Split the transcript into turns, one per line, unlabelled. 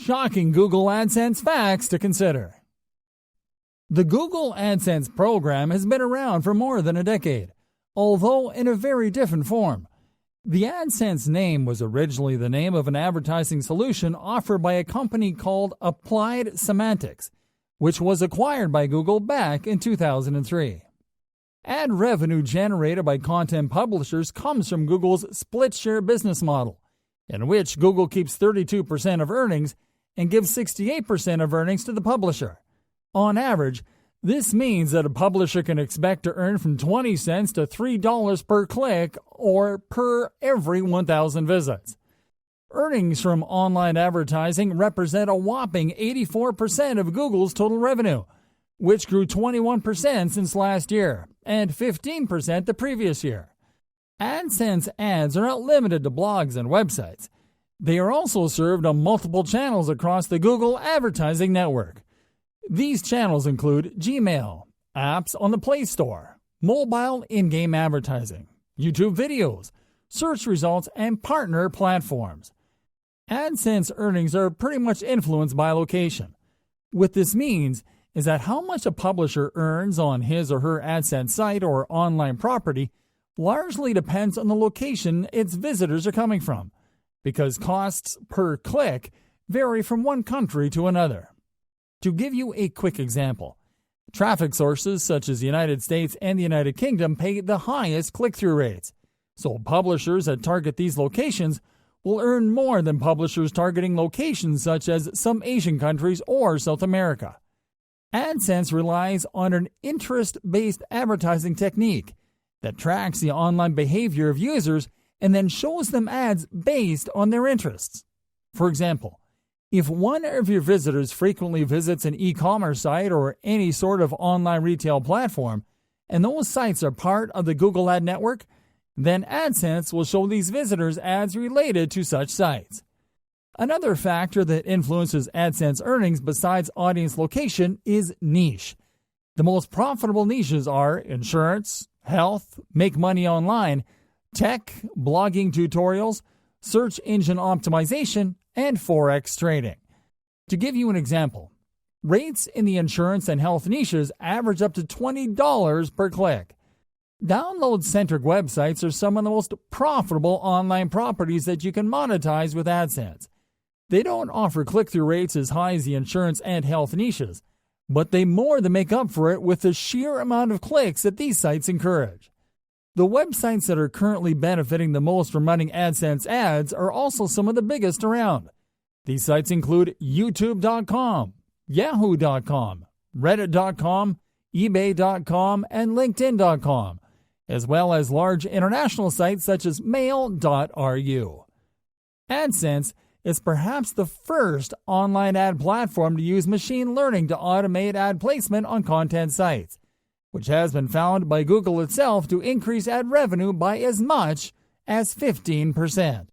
shocking Google AdSense facts to consider. The Google AdSense program has been around for more than a decade, although in a very different form. The AdSense name was originally the name of an advertising solution offered by a company called Applied Semantics, which was acquired by Google back in 2003. Ad revenue generated by content publishers comes from Google's split-share business model, in which Google keeps 32% of earnings and gives 68% of earnings to the publisher. On average, this means that a publisher can expect to earn from 20 cents to $3 per click or per every 1,000 visits. Earnings from online advertising represent a whopping 84% of Google's total revenue, which grew 21% since last year and 15% the previous year. AdSense ads are not limited to blogs and websites. They are also served on multiple channels across the Google advertising network. These channels include Gmail, apps on the Play Store, mobile in-game advertising, YouTube videos, search results, and partner platforms. AdSense earnings are pretty much influenced by location. What this means is that how much a publisher earns on his or her AdSense site or online property largely depends on the location its visitors are coming from, because costs per click vary from one country to another. To give you a quick example, traffic sources such as the United States and the United Kingdom pay the highest click-through rates, so publishers that target these locations will earn more than publishers targeting locations such as some Asian countries or South America. AdSense relies on an interest-based advertising technique that tracks the online behavior of users and then shows them ads based on their interests. For example, if one of your visitors frequently visits an e-commerce site or any sort of online retail platform, and those sites are part of the Google Ad Network, then AdSense will show these visitors ads related to such sites. Another factor that influences AdSense earnings besides audience location is niche. The most profitable niches are insurance, health, make money online, tech, blogging tutorials, search engine optimization, and Forex trading. To give you an example, rates in the insurance and health niches average up to $20 per click. Download-centric websites are some of the most profitable online properties that you can monetize with AdSense. They don't offer click-through rates as high as the insurance and health niches, but they more than make up for it with the sheer amount of clicks that these sites encourage. The websites that are currently benefiting the most from running AdSense ads are also some of the biggest around. These sites include YouTube.com, Yahoo.com, Reddit.com, eBay.com, and LinkedIn.com, as well as large international sites such as Mail.ru. AdSense is perhaps the first online ad platform to use machine learning to automate ad placement on content sites, which has been found by Google itself to increase ad revenue by as much as 15%.